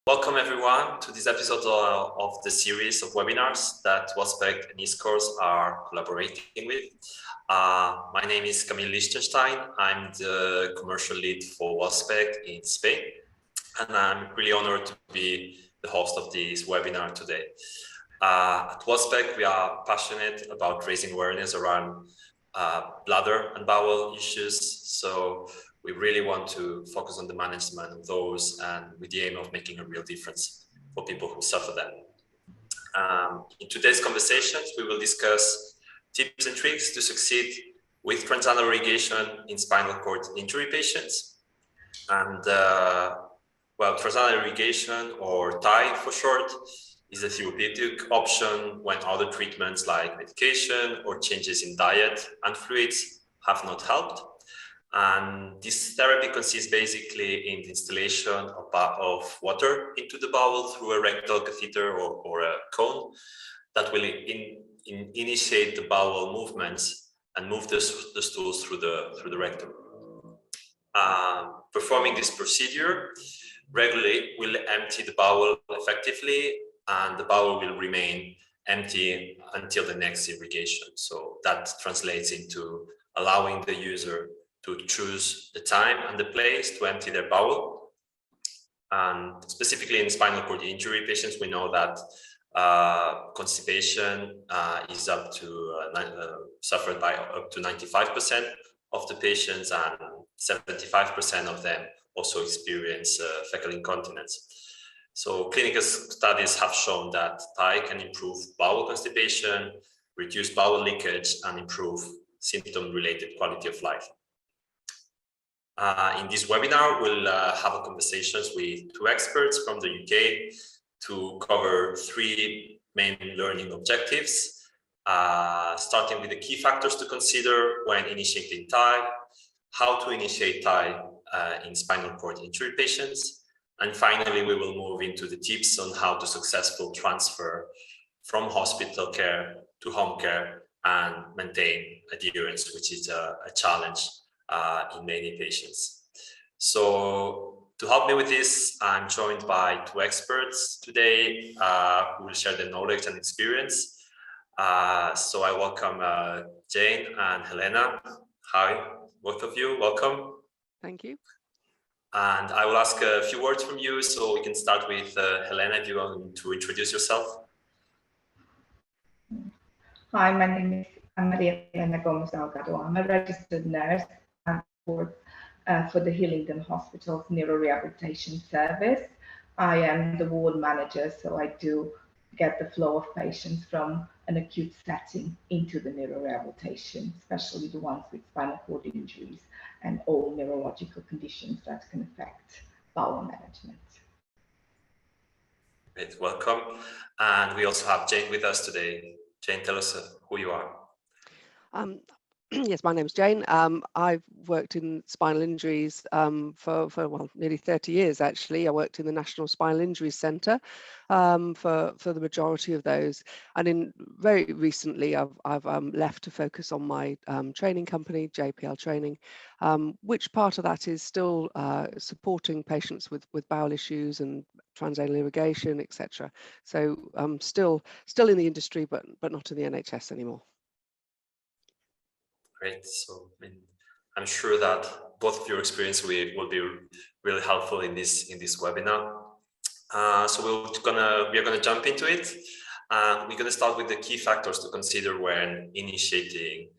Welcome everyone to this episode of the series of webinars that Wellspect and ISCoS are collaborating with. My name is Camille Lichtenstein. I'm the commercial lead for Wellspect in Spain, and I'm really honored to be the host of this webinar today. At Wellspect, we are passionate about raising awareness around bladder and bowel issues. So we really want to focus on the management of those and with the aim of making a real difference for people who suffer them. In today's conversations, we will discuss tips and tricks to succeed with transanal irrigation in spinal cord injury patients. And well, transanal irrigation, or TAI for short, is a therapeutic option when other treatments like medication or changes in diet and fluids have not helped. And this therapy consists basically in the installation of water into the bowel through a rectal catheter or a cone that will initiate the bowel movements and move the stools through the rectum. Performing this procedure regularly will empty the bowel effectively, and the bowel will remain empty until the next irrigation. So that translates into allowing the user to choose the time and the place to empty their bowel. And specifically in spinal cord injury patients, we know that constipation is suffered by up to 95% of the patients, and 75% of them also experience fecal incontinence. So clinical studies have shown that TAI can improve bowel constipation, reduce bowel leakage, and improve symptom-related quality of life. In this webinar, we'll have conversations with two experts from the UK to cover three main learning objectives, starting with the key factors to consider when initiating TAI, how to initiate TAI in spinal cord injury patients, and finally, we will move into the tips on how to successfully transfer from hospital care to home care and maintain adherence, which is a challenge in many patients. So to help me with this, I'm joined by two experts today who will share their knowledge and experience. So I welcome Jane and Helena. Hi, both of you, welcome. Thank you. And I will ask a few words from you, so we can start with Helena, if you want to introduce yourself. Hi, my name is Helena Gomes Delgado. I'm a registered nurse and work for the Hillingdon Hospital's Neurorehabilitation service. I am the ward manager, so I do get the flow of patients from an acute setting into the neurorehabilitation, especially the ones with spinal cord injuries and all neurological conditions that can affect bowel management. Great, welcome. And we also have Jane with us today. Jane, tell us who you are. Yes, my name's Jane. I've worked in spinal injuries for well, nearly 30 years, actually. I worked in the National Spinal Injuries Centre for the majority of those. And very recently, I've left to focus on my training company, JPEL Training, which part of that is still supporting patients with bowel issues and transanal irrigation, etc. So still in the industry, but not in the NHS anymore. Great. So I'm sure that both of your experience will be really helpful in this webinar. So we are gonna jump into it. We're gonna start with the key factors to consider when initiating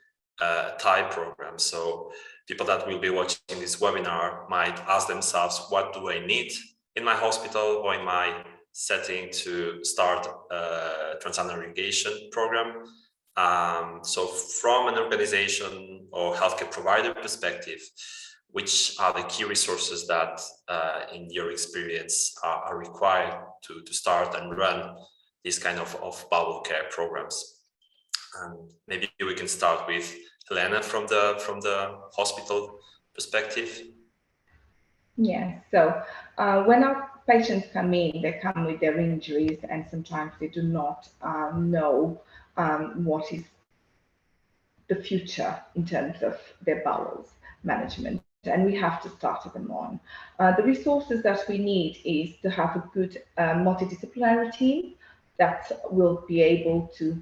a TAI program. So people that will be watching this webinar might ask themselves, what do I need in my hospital or in my setting to start a transanal irrigation program? So from an organization or healthcare provider perspective, which are the key resources that in your experience are required to start and run these kind of bowel care programs? Maybe we can start with Helena from the hospital perspective. Yeah, so when our patients come in, they come with their injuries, and sometimes they do not know what is the future in terms of their bowels management. and we have to start them on. The resources that we need is to have a good multidisciplinary team that will be able to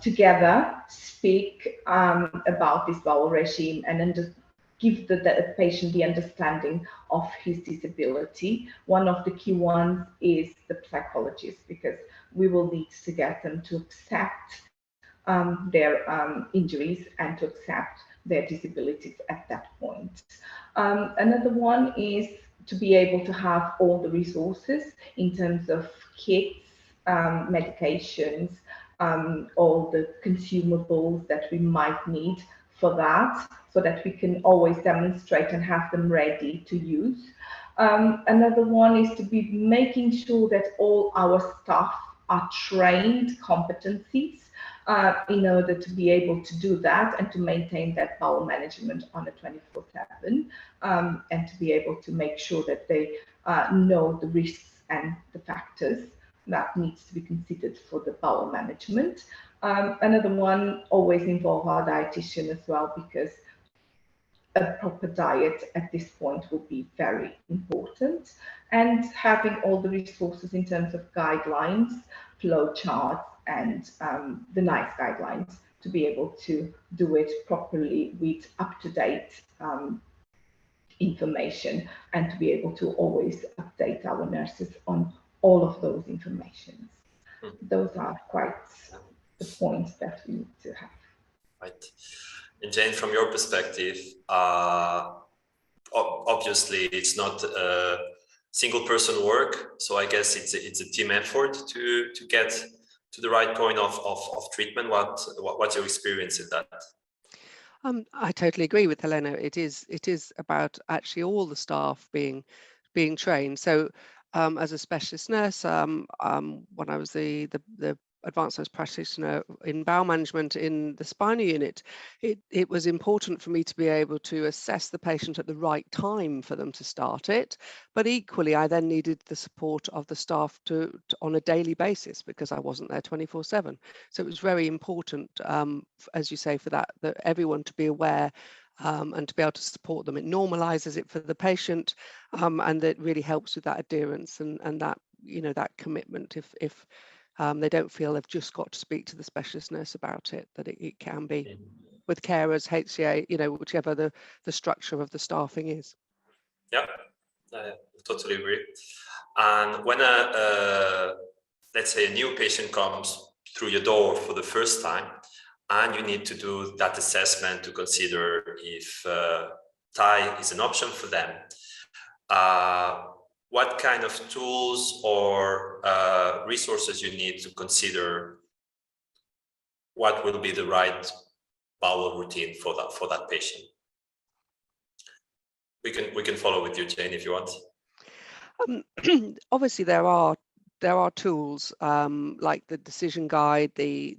together speak about this bowel regime and give the patient the understanding of his disability. One of the key ones is the psychologist, because we will need to get them to accept their injuries and to accept their disabilities at that point. Another one is to be able to have all the resources in terms of kits, medications, all the consumables that we might need for that, so that we can always demonstrate and have them ready to use. Another one is to be making sure that all our staff are trained competencies in order to be able to do that and to maintain that bowel management on a 24/7, and to be able to make sure that they know the risks and the factors that needs to be considered for the bowel management. Another one always involve our dietitian as well, because a proper diet at this point will be very important, and having all the resources in terms of guidelines, flow charts, and the NICE guidelines to be able to do it properly with up-to-date information, and to be able to always update our nurses on all of those informations. Those are quite the points that we need to have. Right. And Jane, from your perspective, obviously it's not a single person work, so I guess it's a team effort to get to the right point of treatment. What's your experience in that? I totally agree with Helena. It is about actually all the staff being trained. So as a specialist nurse, when I was the advanced nurse practitioner in bowel management in the spinal unit, it was important for me to be able to assess the patient at the right time for them to start it. But equally, I then needed the support of the staff to on a daily basis, because I wasn't there 24/7. So it was very important, as you say, for that everyone to be aware and to be able to support them. It normalizes it for the patient, and that really helps with that adherence and that, you know, that commitment. If they don't feel they've just got to speak to the specialist nurse about it, that it can be with carers, HCA, you know, whichever the structure of the staffing is. Yeah, I totally agree. And when let's say a new patient comes through your door for the first time, and you need to do that assessment to consider if TAI is an option for them, what kind of tools or resources you need to consider what will be the right bowel routine for that patient? We can follow with you, Jane, if you want. Obviously, there are tools like the decision guide, the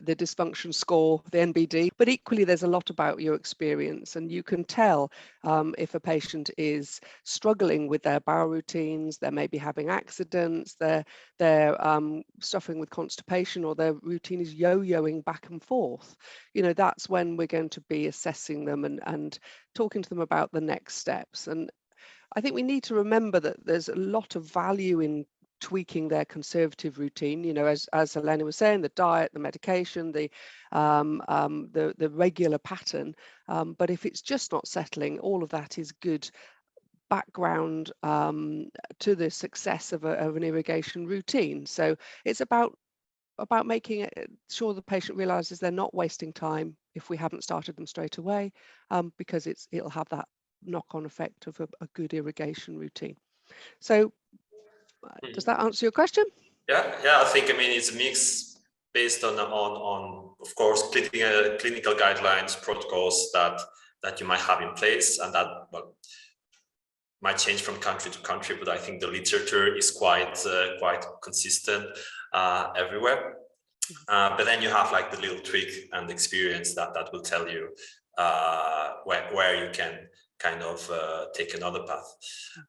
dysfunction score, the NBD, but equally there's a lot about your experience, and you can tell if a patient is struggling with their bowel routines, they may be having accidents, they're suffering with constipation, or their routine is yo-yoing back and forth. You know, that's when we're going to be assessing them and talking to them about the next steps. And I think we need to remember that there's a lot of value in tweaking their conservative routine, you know, as Helena was saying, the diet, the medication, the regular pattern. But if it's just not settling, all of that is good background to the success of an irrigation routine. So it's about making sure the patient realizes they're not wasting time if we haven't started them straight away, because it'll have that knock-on effect of a good irrigation routine. So does that answer your question? Yeah, I think, I mean, it's a mix based on of course clinical guidelines, protocols that you might have in place, and that might change from country to country, but I think the literature is quite consistent everywhere. But then you have like the little trick and experience that will tell you where you can kind of take another path.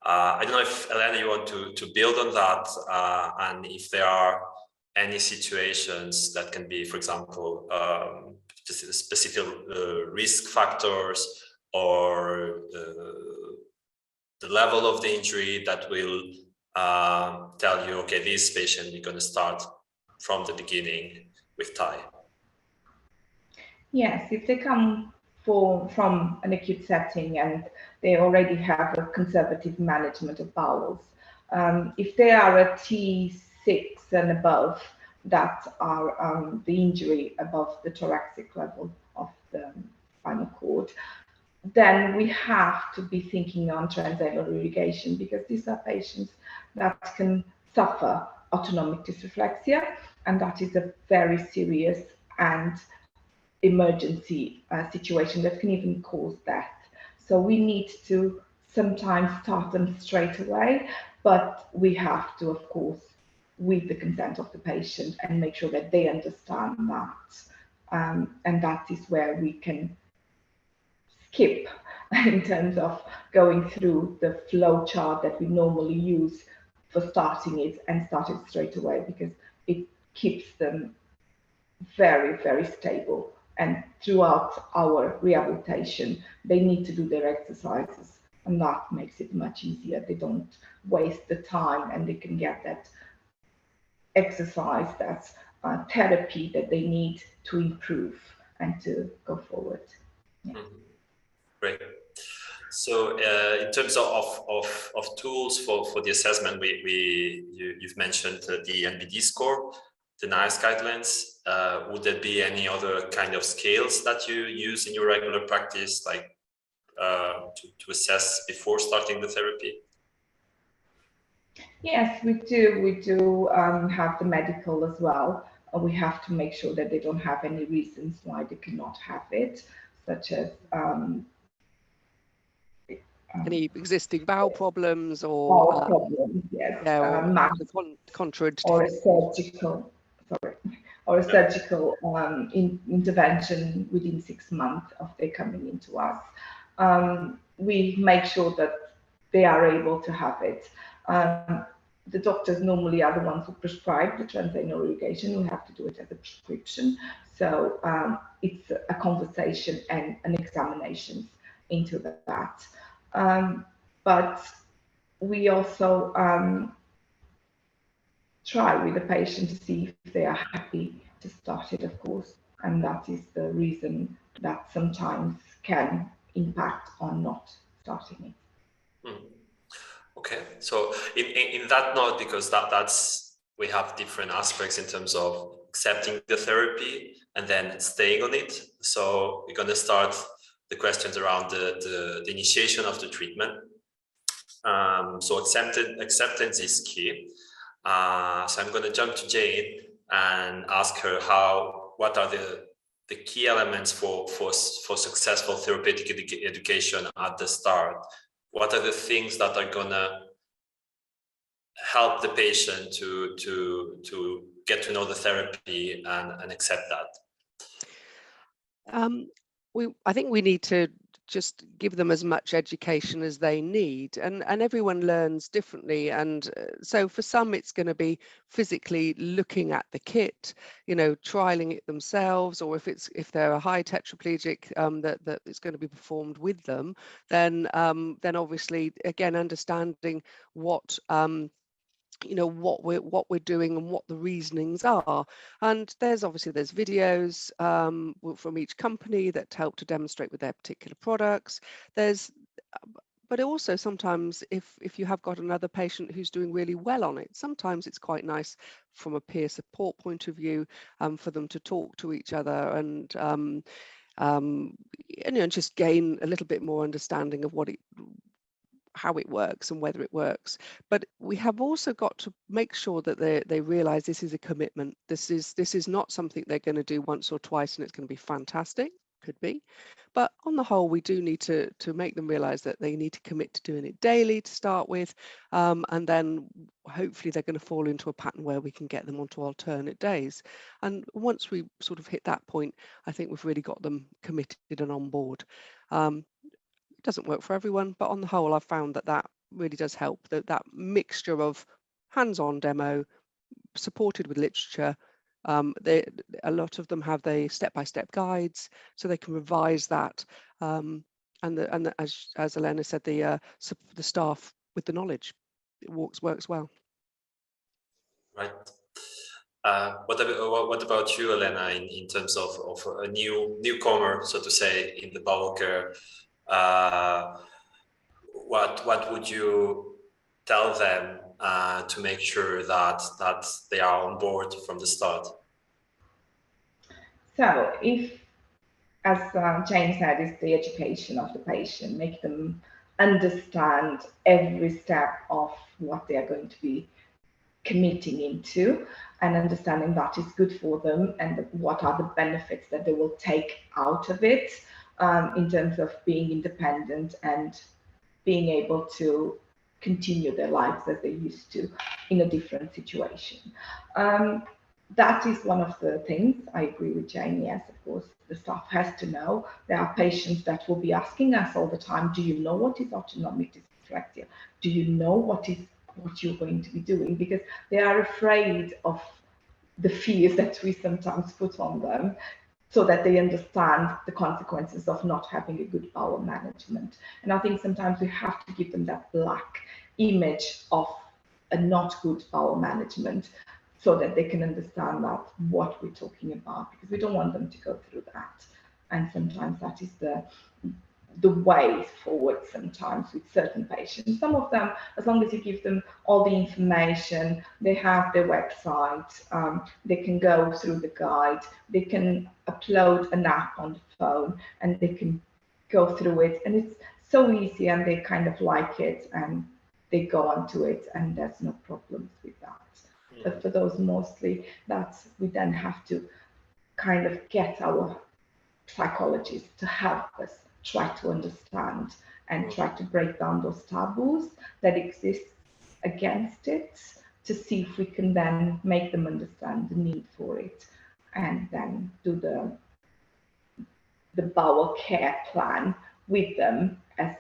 I don't know if, Helena, you want to build on that, and if there are any situations that can be, for example, specific risk factors or the level of the injury that will tell you, okay, this patient, we're going to start from the beginning with TAI? Yes, if they come from an acute setting and they already have a conservative management of bowels, if they are a T6 and above, that are the injury above the thoracic level of the spinal cord, then we have to be thinking on transanal irrigation, because these are patients that can suffer autonomic dysreflexia, and that is a very serious and emergency situation that can even cause death. So we need to sometimes start them straight away, but we have to, of course, with the consent of the patient, and make sure that they understand that. And that is where we can skip in terms of going through the flow chart that we normally use for starting it, and start it straight away, because it keeps them very, very stable. And throughout our rehabilitation, they need to do their exercises, and that makes it much easier. They don't waste the time, and they can get that exercise, that therapy that they need to improve and to go forward. Yeah. Great. So in terms of tools for the assessment, you've mentioned the NBD score, the NICE guidelines. Would there be any other kind of scales that you use in your regular practice, like to assess before starting the therapy? Yes, we do. We do have the medical as well. We have to make sure that they don't have any reasons why they cannot have it, such as any existing bowel problems, or bowel problems, yes, contraindicated, or a surgical intervention within 6 months of their coming into us. We make sure that they are able to have it. The doctors normally are the ones who prescribe the transanal irrigation. We have to do it as a prescription. So it's a conversation and an examination into that. But we also try with the patient to see if they are happy to start it, of course. And that is the reason that sometimes can impact on not starting it. Hmm. Okay, so in that note, because that's we have different aspects in terms of accepting the therapy and then staying on it. So we're going to start the questions around the initiation of the treatment. So acceptance is key. So I'm going to jump to Jane and ask her what are the key elements for successful therapeutic education at the start. What are the things that are gonna help the patient to get to know the therapy and accept that? I think we need to just give them as much education as they need, and everyone learns differently, and so for some it's going to be physically looking at the kit, trialing it themselves, or if they're a high tetraplegic, that it's going to be performed with them, then obviously again understanding what what we're doing and what the reasonings are. And there's videos from each company that help to demonstrate with their particular products. But also sometimes if you have got another patient who's doing really well on it, sometimes it's quite nice from a peer support point of view for them to talk to each other and just gain a little bit more understanding of how it works and whether it works. But we have also got to make sure that they realize this is a commitment. This is not something they're going to do once or twice and it's going to be fantastic. Could be, but on the whole we do need to make them realize that they need to commit to doing it daily to start with, and then hopefully they're going to fall into a pattern where we can get them onto alternate days. And once we sort of hit that point, I think we've really got them committed and on board. Doesn't work for everyone, but on the whole I've found that really does help, that mixture of hands-on demo supported with literature A lot of them have the step-by-step guides, so they can revise that. As Helena said, the staff with the knowledge, it works well. Right. What about you, Helena, in terms of a newcomer, so to say, in the bowel care? What would you tell them to make sure that they are on board from the start? So if, as Jane said, is the education of the patient, make them understand every step of what they are going to be committing into, and understanding that is good for them and what are the benefits that they will take out of it, in terms of being independent and being able to continue their lives as they used to in a different situation. That is one of the things. I agree with Jane. Yes, of course, the staff has to know. There are patients that will be asking us all the time, do you know what is autonomic dysreflexia? Do you know what you're going to be doing? Because they are afraid of the fears that we sometimes put on them, so that they understand the consequences of not having a good bowel management. And I think sometimes we have to give them that black image of a not good bowel management, so that they can understand that what we're talking about, because we don't want them to go through that. And sometimes that is the way forward sometimes with certain patients. Some of them, as long as you give them all the information, they have their website, they can go through the guide, they can upload an app on the phone and they can go through it. And it's so easy and they kind of like it and they go onto it and there's no problems with that. But for those mostly, we then have to kind of get our psychologists to help us try to understand and try to break down those taboos that exist against it, to see if we can then make them understand the need for it, and then do the bowel care plan with them as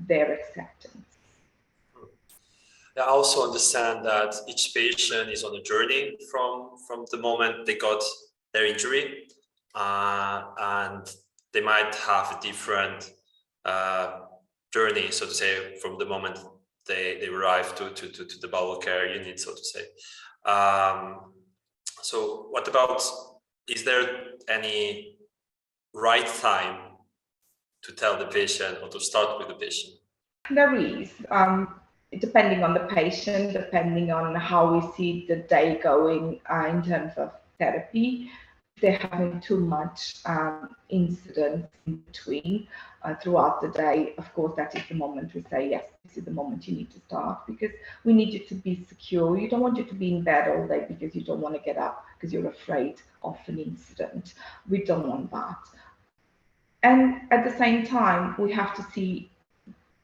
their acceptance. I also understand that each patient is on a journey from the moment they got their injury, and they might have a different journey, so to say, from the moment they arrive to the bowel care unit, so to say. So what about, is there any right time to tell the patient or to start with the patient? There is, depending on the patient, depending on how we see the day going in terms of therapy. If they're having too much incidents in between throughout the day, of course, that is the moment we say, yes, this is the moment you need to start, because we need you to be secure. You don't want you to be in bed all day because you don't want to get up because you're afraid of an incident. We don't want that. And at the same time, we have to see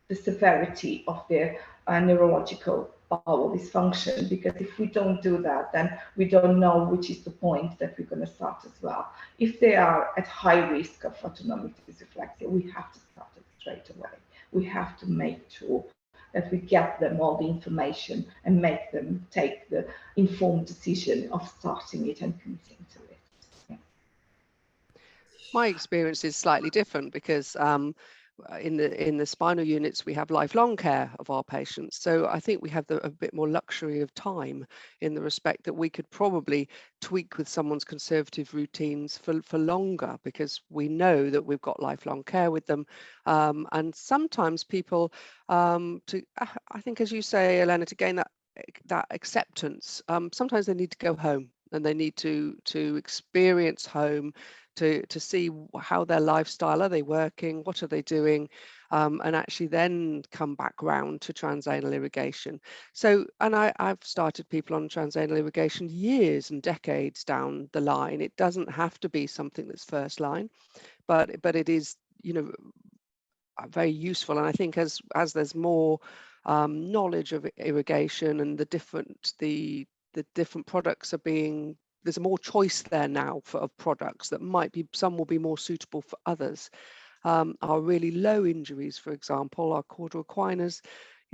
the severity of their neurological bowel dysfunction, because if we don't do that, then we don't know which is the point that we're going to start as well. If they are at high risk of autonomic dysreflexia, we have to start it straight away. We have to make sure that we get them all the information and make them take the informed decision of starting it and committing to it. Yeah. My experience is slightly different because in the spinal units, we have lifelong care of our patients. So I think we have a bit more luxury of time, in the respect that we could probably tweak with someone's conservative routines for longer, because we know that we've got lifelong care with them. And sometimes people, I think, as you say, Helena, to gain that acceptance, sometimes they need to go home and they need to experience home, to see how their lifestyle, are they working, what are they doing, and actually then come back round to transanal irrigation. So, and I've started people on transanal irrigation years and decades down the line. It doesn't have to be something that's first line, but it is, very useful. And I think as there's more knowledge of irrigation and the different products are being, there's more choice there now of products that might be, some will be more suitable for others. Our really low injuries, for example, our caudal equiners,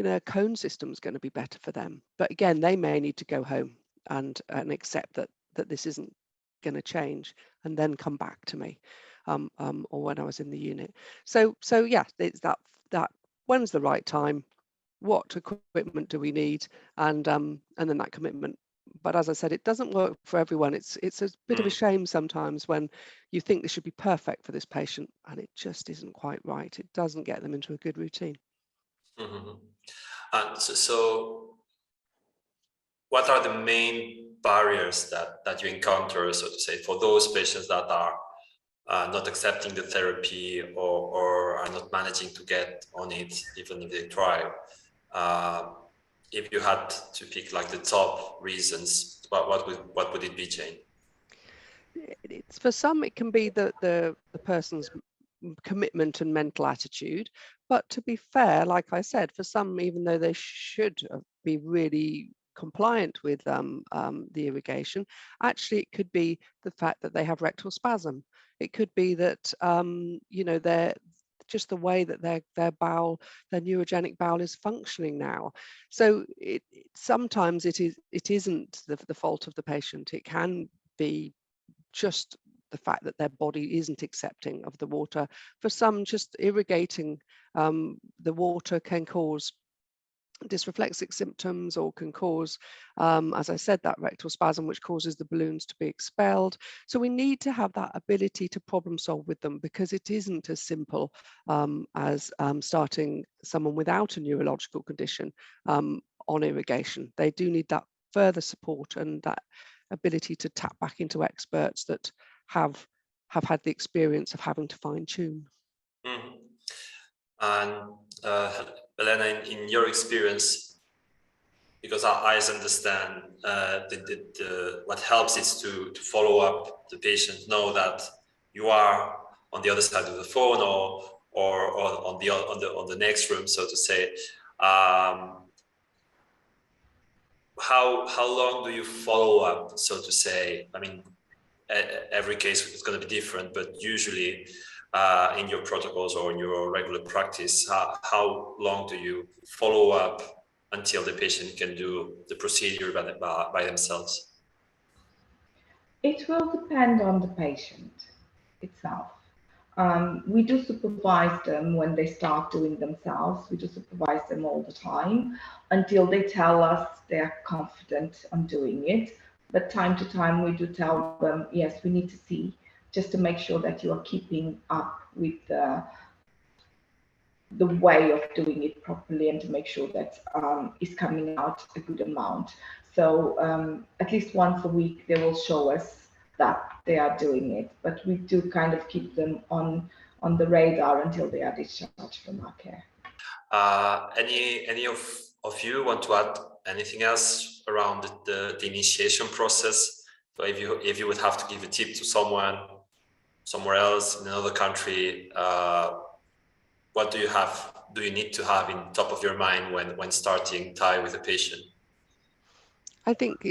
a cone system is going to be better for them. But again, they may need to go home and accept that that this isn't going to change, and then come back to me, or when I was in the unit. So yeah, it's that when's the right time, what equipment do we need, and then that commitment. But as I said, it doesn't work for everyone. It's a bit of a shame sometimes when you think this should be perfect for this patient and it just isn't quite right. It doesn't get them into a good routine. So what are the main barriers that you encounter, so to say, for those patients that are not accepting the therapy, or are not managing to get on it even if they try? If you had to pick like the top reasons, what would it be, Jane? It's, for some, it can be the person's commitment and mental attitude. But to be fair, like I said, for some, even though they should be really compliant with the irrigation, actually it could be the fact that they have rectal spasm. It could be that you know, they're just the way that their bowel, their neurogenic bowel is functioning now. So sometimes it isn't the fault of the patient. It can be just the fact that their body isn't accepting of the water. For some, just irrigating the water can cause dysreflexic symptoms, or can cause, as I said, that rectal spasm, which causes the balloons to be expelled. So we need to have that ability to problem solve with them, because it isn't as simple as starting someone without a neurological condition on irrigation. They do need that further support and that ability to tap back into experts that have had the experience of having to fine tune. And Helena, in your experience, because I understand what helps is to follow up the patient, know that you are on the other side of the phone, or on the next room, so to say. How long do you follow up, so to say? I mean, every case is going to be different, but usually in your protocols or in your regular practice, how long do you follow up until the patient can do the procedure by themselves? It will depend on the patient itself. We do supervise them when they start doing themselves. We do supervise them all the time until they tell us they're confident on doing it. But time to time, we do tell them, yes, we need to see, just to make sure that you are keeping up with the way of doing it properly, and to make sure that is coming out a good amount. So at least once a week, they will show us that they are doing it, but we do kind of keep them on the radar until they are discharged from our care. Any of you want to add anything else around the initiation process? So if you would have to give a tip to someone somewhere else in another country, what do you need to have in top of your mind when starting TAI with a patient? I think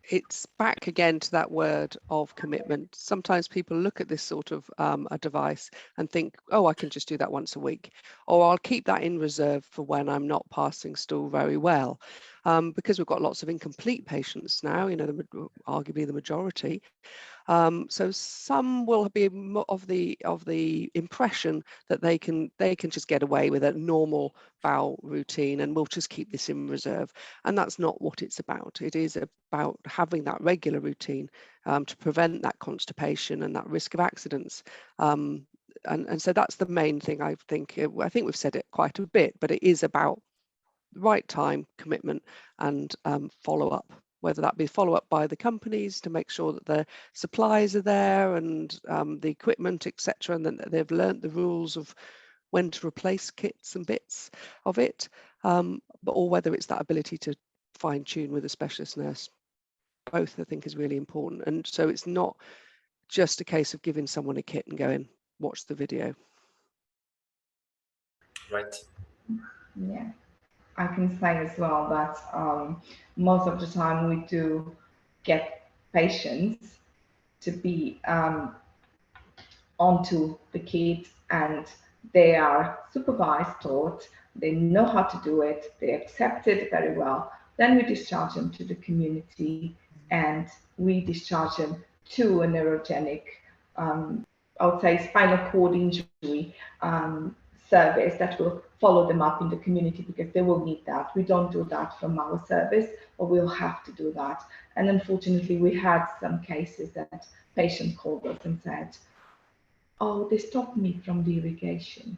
it's back again to that word of commitment. Sometimes people look at this sort of a device and think, oh, I can just do that once a week, or I'll keep that in reserve for when I'm not passing stool very well, because we've got lots of incomplete patients now, you know, arguably the majority. So some will be of the impression that they can just get away with a normal bowel routine, and we'll just keep this in reserve. And that's not what it's about. It is about having that regular routine to prevent that constipation and that risk of accidents. And so that's the main thing. I think we've said it quite a bit, but it is about right time, commitment, and follow-up, whether that be follow-up by the companies to make sure that the supplies are there, and the equipment, etc., and that they've learned the rules of when to replace kits and bits of it, or whether it's that ability to fine-tune with a specialist nurse. Both, I think, is really important. And so it's not just a case of giving someone a kit and going, watch the video. Right. Yeah. I can say as well that most of the time we do get patients to be onto the kit, and they are supervised, taught, they know how to do it, they accept it very well. Then we discharge them to the community and we discharge them to a neurogenic, I would say, spinal cord injury service that will follow them up in the community, because they will need that. We don't do that from our service, but we'll have to do that. And unfortunately, we had some cases that patients called us and said, oh, they stopped me from the irrigation.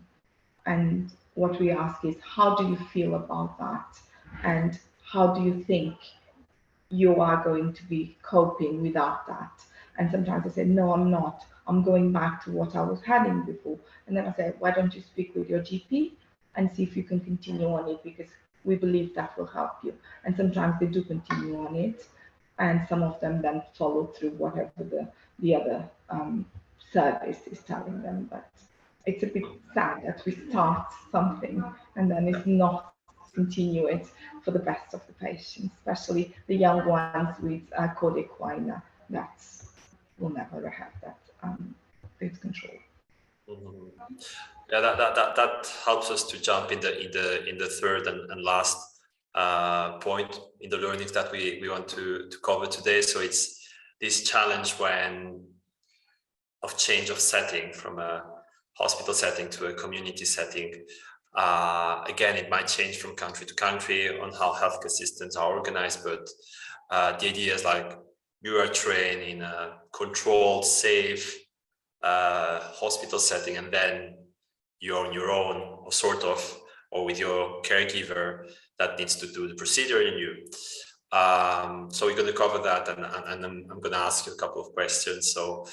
And what we ask is, how do you feel about that? And how do you think you are going to be coping without that? And sometimes I say, no, I'm not. I'm going back to what I was having before. And then I say, why don't you speak with your GP and see if you can continue on it, because we believe that will help you. And sometimes they do continue on it. And some of them then follow through whatever the other service is telling them. But it's a bit sad that we start something and then it's not continue it for the best of the patients, especially the young ones with chronic equina that will never have that birth control. Mm-hmm. Yeah, that helps us to jump in the third and last point in the learnings that we want to cover today. So it's this challenge of change of setting from a hospital setting to a community setting. Again, it might change from country to country on how healthcare systems are organized, but the idea is like you are trained in a controlled, safe hospital setting, and then you're on your own, or sort of, or with your caregiver that needs to do the procedure in you. So we're going to cover that, and I'm going to ask you a couple of questions. So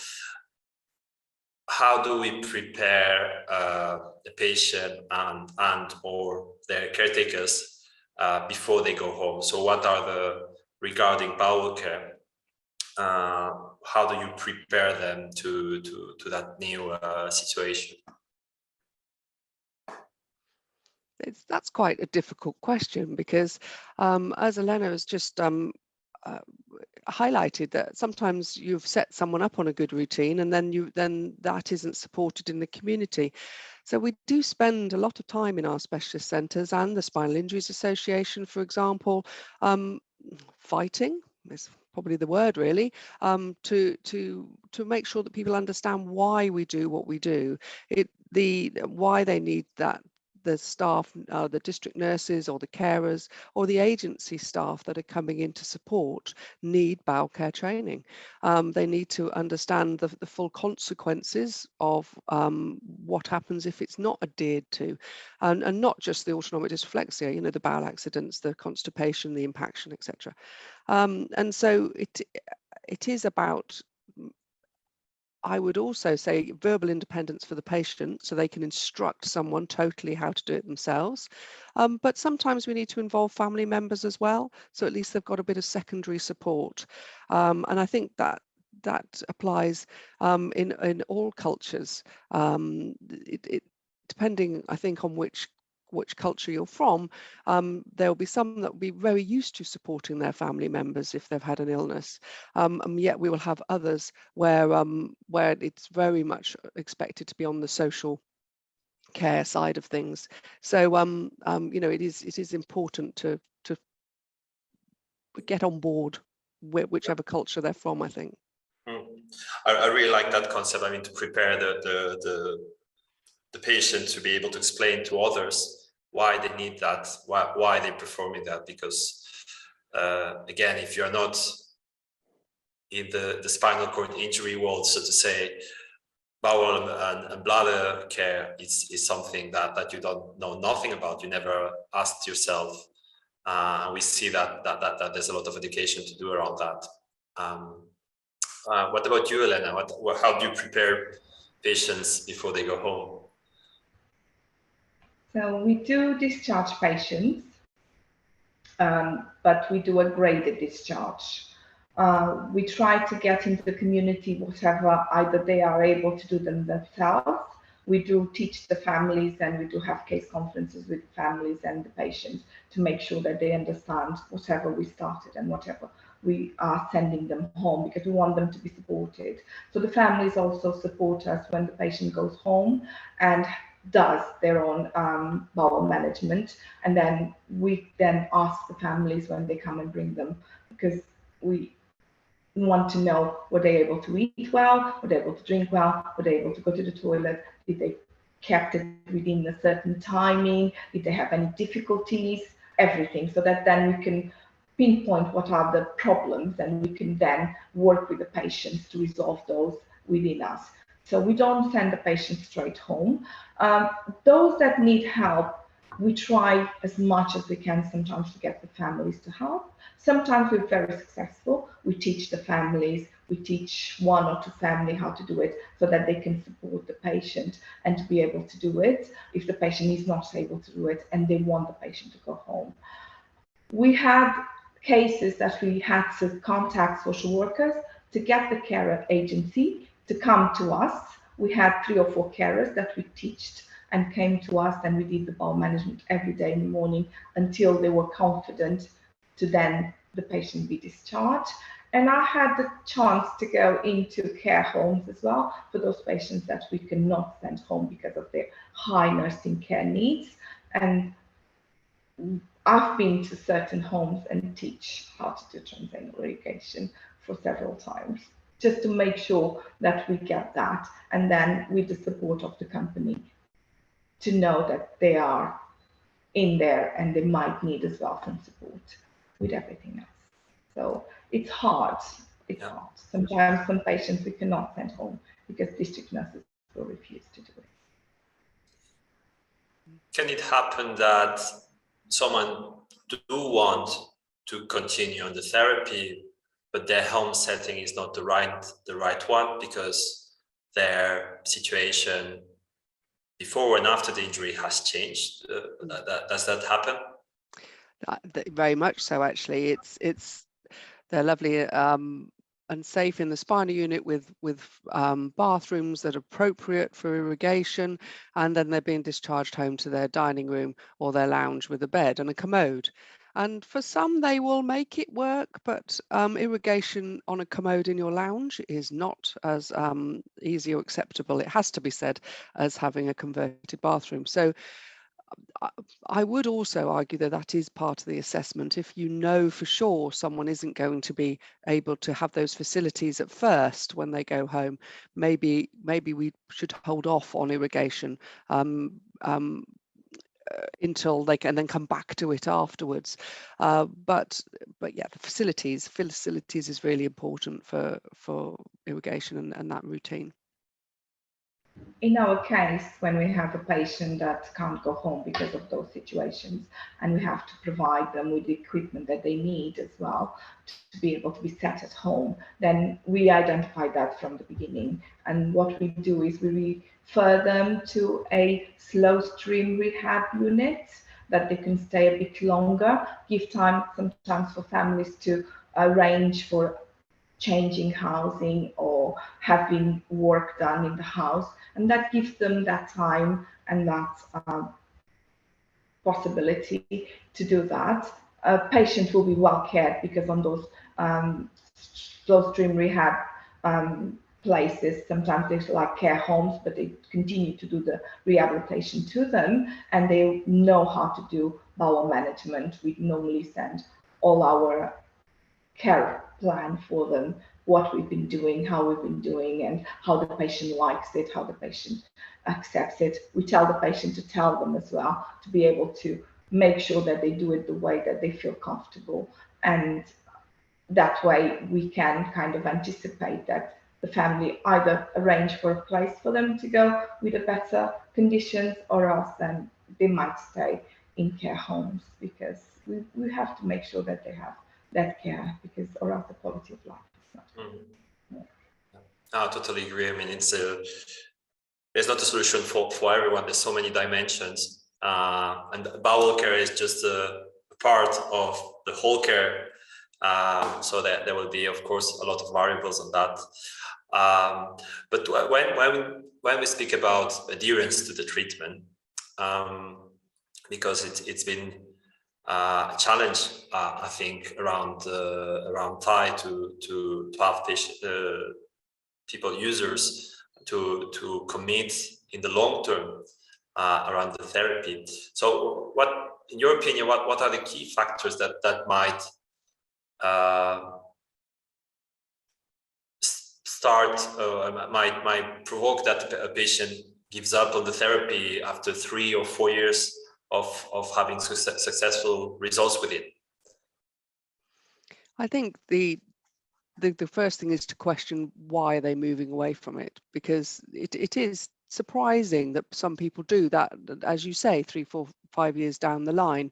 how do we prepare the patient and or their caretakers before they go home? So what are regarding bowel care, how do you prepare them to that new situation? That's quite a difficult question, because as Helena has just highlighted, that sometimes you've set someone up on a good routine and then that isn't supported in the community. So we do spend a lot of time in our specialist centres and the Spinal Injuries Association, for example, fighting is probably the word, really, to make sure that people understand why we do what we do, why they need that. The staff, the district nurses or the carers or the agency staff that are coming in to support need bowel care training. They need to understand the full consequences of what happens if it's not adhered to, and not just the autonomic dysreflexia, the bowel accidents, the constipation, the impaction, etc. And so it is about, I would also say, verbal independence for the patient, so they can instruct someone totally how to do it themselves. But sometimes we need to involve family members as well, so at least they've got a bit of secondary support. And I think that applies in all cultures. Depending, I think, on which culture you're from, there'll be some that will be very used to supporting their family members if they've had an illness, and yet we will have others where it's very much expected to be on the social care side of things. So it is important to get on board whichever culture they're from, I think. I really like that concept. I mean, to prepare the patient to be able to explain to others why they need that, why they're performing that, because again, if you're not in the spinal cord injury world, so to say, bowel and bladder care is something that you don't know nothing about. You never asked yourself, and we see that there's a lot of education to do around that. What about you, Helena? How do you prepare patients before they go home? So we do discharge patients, but we do a graded discharge. We try to get into the community whatever either they are able to do them themselves. We do teach the families, and we do have case conferences with families and the patients to make sure that they understand whatever we started and whatever we are sending them home, because we want them to be supported. So the families also support us when the patient goes home and does their own bowel management, and then we ask the families when they come and bring them, because we want to know, were they able to eat well? Were they able to drink well? Were they able to go to the toilet? Did they kept it within a certain timing? Did they have any difficulties? Everything, so that then we can pinpoint what are the problems and we can then work with the patients to resolve those within us. So we don't send the patient straight home. Those that need help, we try as much as we can sometimes to get the families to help. Sometimes we're very successful. We teach the families, we teach one or two families how to do it so that they can support the patient and to be able to do it if the patient is not able to do it and they want the patient to go home. We had cases that we had to contact social workers to get the care agency to come to us. We had 3 or 4 carers that we taught and came to us, and we did the bowel management every day in the morning until they were confident to then the patient be discharged. And I had the chance to go into care homes as well for those patients that we cannot send home because of their high nursing care needs. And I've been to certain homes and teach how to do transanal irrigation for several times, just to make sure that we get that. And then with the support of the company, to know that they are in there and they might need as well some support with everything else. So it's hard. It's hard. Sometimes some patients we cannot send home because district nurses will refuse to do it. Can it happen that someone do want to continue on the therapy, but their home setting is not the right one because their situation before and after the injury has changed? Does that happen? Very much so, actually. They're lovely and safe in the spinal unit with bathrooms that are appropriate for irrigation, and then they're being discharged home to their dining room or their lounge with a bed and a commode. And for some, they will make it work, but irrigation on a commode in your lounge is not as easy or acceptable, it has to be said, as having a converted bathroom. So I would also argue that that is part of the assessment. If you know for sure someone isn't going to be able to have those facilities at first when they go home, maybe we should hold off on irrigation until they can then come back to it afterwards. But yeah, the facilities is really important for irrigation and that routine. In our case, when we have a patient that can't go home because of those situations, and we have to provide them with the equipment that they need as well to be able to be set at home, then we identify that from the beginning. And what we do is we refer them to a slow stream rehab unit that they can stay a bit longer, give time sometimes for families to arrange for changing housing or having work done in the house, and that gives them that time and that possibility to do that. Patients will be well cared because on those slow stream rehab places, sometimes there's like care homes, but they continue to do the rehabilitation to them, and they know how to do bowel management. We normally send all our care plan for them, what we've been doing, how we've been doing, and how the patient likes it, how the patient accepts it. We tell the patient to tell them as well, to be able to make sure that they do it the way that they feel comfortable. And that way we can kind of anticipate that the family either arrange for a place for them to go with a better conditions, or else then they might stay in care homes, because we have to make sure that they have that care, because or else the quality of life is not good. I totally agree. I mean, there's not a solution for everyone. There's so many dimensions, and bowel care is just a part of the whole care. So that there will be, of course, a lot of variables on that. But when we speak about adherence to the treatment, because it's been a challenge, I think, around TAI to have people, users, to commit in the long term around the therapy. So, what, in your opinion, what are the key factors that might might provoke that a patient gives up on the therapy after 3 or 4 years of having successful results with it? I think the first thing is to question why are they moving away from it, because it is surprising that some people do that, as you say, 3, 4, 5 years down the line.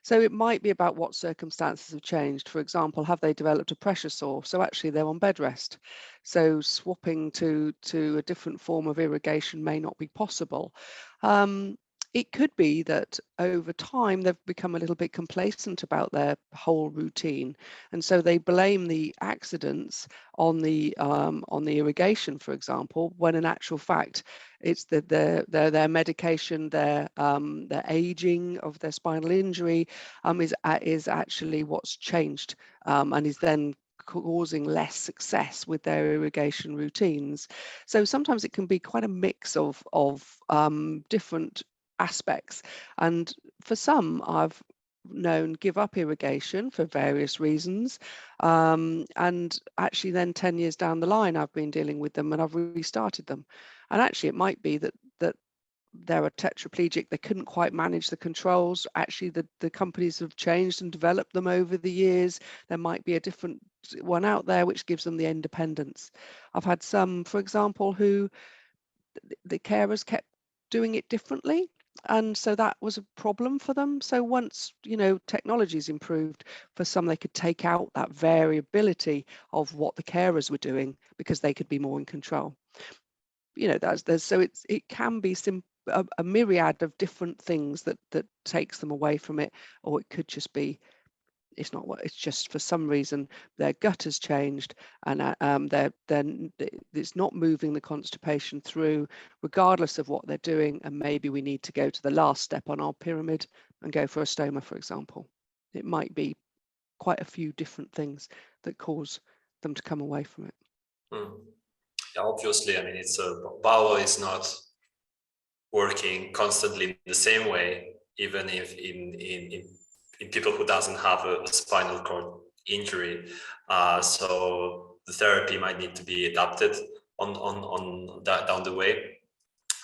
So it might be about what circumstances have changed. For example, have they developed a pressure sore? So actually they're on bed rest. So swapping to a different form of irrigation may not be possible. It could be that over time they've become a little bit complacent about their whole routine, and so they blame the accidents on the irrigation, for example, when in actual fact it's their medication, their aging of their spinal injury is actually what's changed, and is then causing less success with their irrigation routines. So sometimes it can be quite a mix of different aspects, and for some I've known give up irrigation for various reasons, and actually then 10 years down the line I've been dealing with them and I've restarted them, and actually it might be that they're a tetraplegic, they couldn't quite manage the controls. Actually the companies have changed and developed them over the years. There might be a different one out there which gives them the independence. I've had some, for example, who the carers kept doing it differently, and so that was a problem for them. So once, you know, technology's improved, for some they could take out that variability of what the carers were doing because they could be more in control. You know, it can be a myriad of different things that takes them away from it, or it could just be it's just for some reason their gut has changed, and it's not moving the constipation through regardless of what they're doing, and maybe we need to go to the last step on our pyramid and go for a stoma, for example. It might be quite a few different things that cause them to come away from it. Yeah, obviously, I mean, it's bowel is not working constantly in the same way, even if in people who doesn't have a spinal cord injury. So the therapy might need to be adapted on that down the way.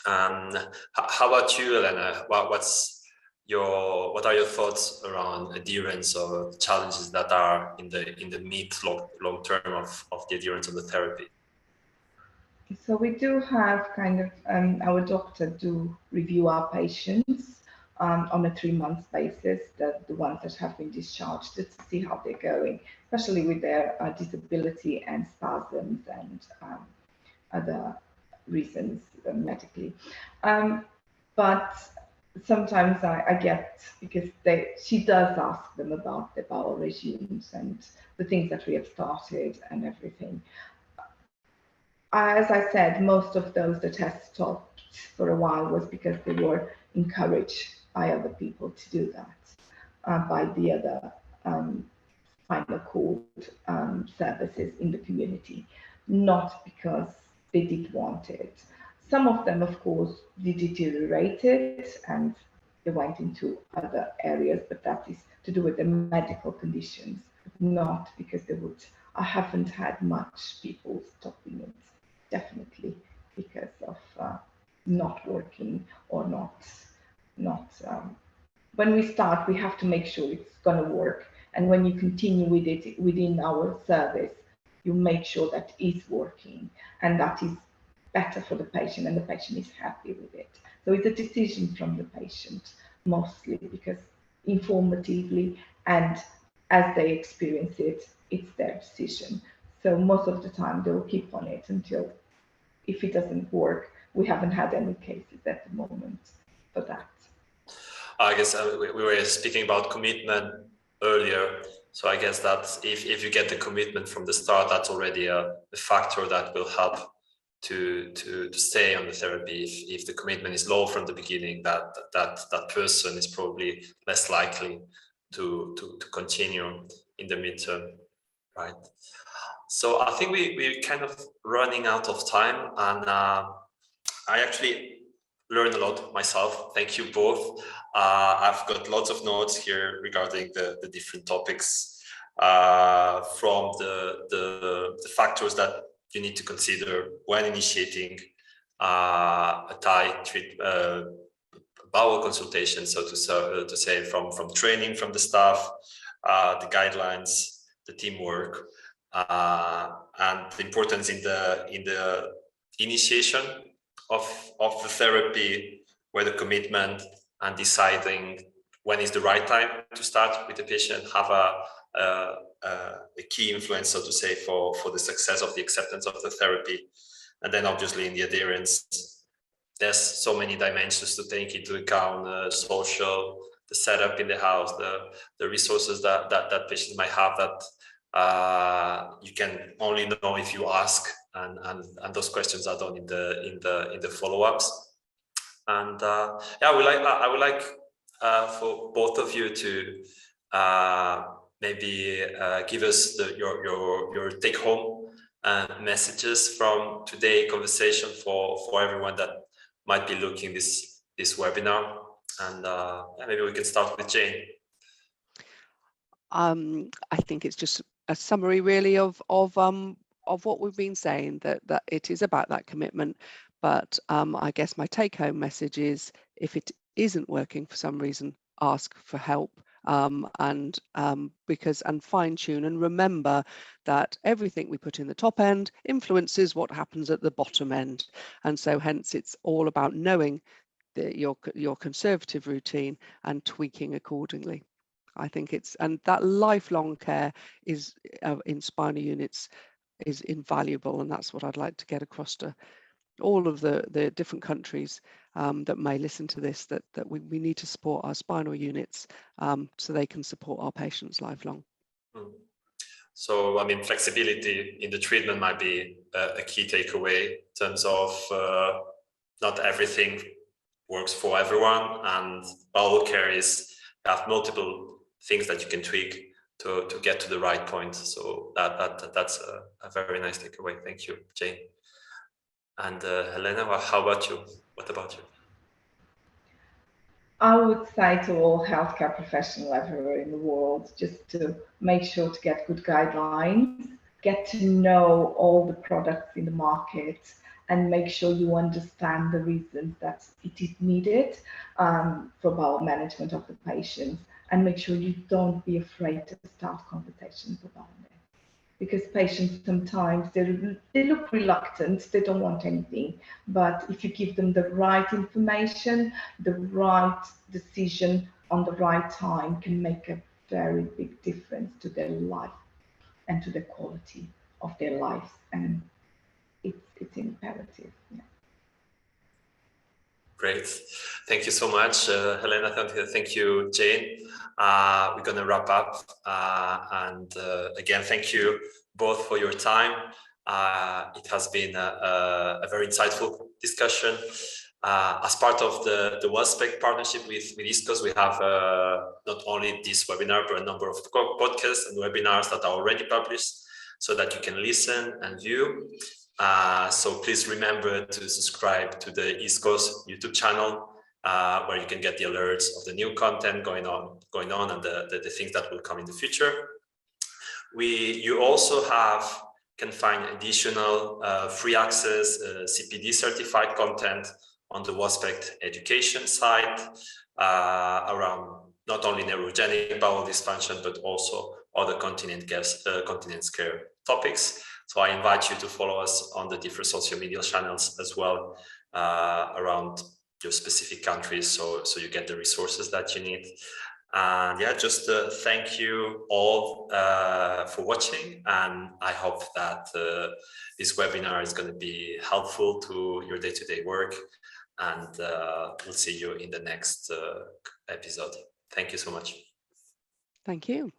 How about you, Helena? What are your thoughts around adherence or challenges that are in the mid long term of the adherence of the therapy? So we do have kind of our doctor do review our patients on a 3-month basis, the ones that have been discharged, to see how they're going, especially with their disability and spasms and other reasons medically. But sometimes I get, because she does ask them about the bowel regimes and the things that we have started and everything. As I said, most of those that have stopped for a while was because they were encouraged by other people to do that, by the other spinal cord services in the community, not because they did want it. Some of them, of course, did deteriorate and they went into other areas, but that is to do with the medical conditions, not because they would. I haven't had much people stopping it, definitely because of not working or not. When we start, we have to make sure it's going to work. And when you continue with it within our service, you make sure that it's working and that is better for the patient and the patient is happy with it. So it's a decision from the patient mostly, because informatively and as they experience it, it's their decision. So most of the time they'll keep on it until, if it doesn't work, we haven't had any cases at the moment for that. I guess we were speaking about commitment earlier. So I guess that if you get the commitment from the start, that's already a factor that will help to stay on the therapy. If the commitment is low from the beginning, that person is probably less likely to continue in the midterm, right? So I think we're kind of running out of time, and I actually learned a lot myself. Thank you both. I've got lots of notes here regarding the different topics, from the factors that you need to consider when initiating a TAI bowel consultation, so to say, from training from the staff, the guidelines, the teamwork, and the importance in the initiation of the therapy, where the commitment and deciding when is the right time to start with the patient have a key influence, so to say, for the success of the acceptance of the therapy. And then obviously in the adherence, there's so many dimensions to take into account: social, the setup in the house, the resources that patients might have that you can only know if you ask, and those questions are done in the follow-ups. And yeah, I would like for both of you to maybe give us your take-home messages from today's conversation for everyone that might be looking this webinar. And maybe we can start with Jane. I think it's just a summary really of what we've been saying, that it is about that commitment. But I guess my take-home message is, if it isn't working for some reason, ask for help, and fine-tune, and remember that everything we put in the top end influences what happens at the bottom end. And so hence it's all about knowing your conservative routine and tweaking accordingly. I think and that lifelong care is in spinal units is invaluable, and that's what I'd like to get across to all of the different countries that may listen to this, that we need to support our spinal units so they can support our patients lifelong. So, I mean, flexibility in the treatment might be a key takeaway in terms of not everything works for everyone, and bowel care have multiple things that you can tweak to get to the right point. So that's a very nice takeaway. Thank you, Jane. And Helena, how about you? What about you? I would say to all healthcare professionals everywhere in the world, just to make sure to get good guidelines, get to know all the products in the market, and make sure you understand the reasons that it is needed for bowel management of the patients, and make sure you don't be afraid to start conversations about it. Because patients sometimes they look reluctant, they don't want anything. But if you give them the right information, the right decision on the right time can make a very big difference to their life and to the quality of their lives. And it's imperative. Yeah. Great. Thank you so much, Helena. Thank you, Jane. We're going to wrap up. And again, thank you both for your time. It has been a very insightful discussion. As part of the Wellspect partnership with ISCoS, we have not only this webinar, but a number of podcasts and webinars that are already published, so that you can listen and view. So please remember to subscribe to the ISCoS YouTube channel, where you can get the alerts of the new content going on, and the things that will come in the future. You also can find additional free access CPD certified content on the Wellspect education site around not only neurogenic bowel dysfunction, but also other continence care topics. So I invite you to follow us on the different social media channels as well around your specific countries, so you get the resources that you need. And yeah, just thank you all for watching, and I hope that this webinar is going to be helpful to your day-to-day work, and we'll see you in the next episode. Thank you so much. Thank you.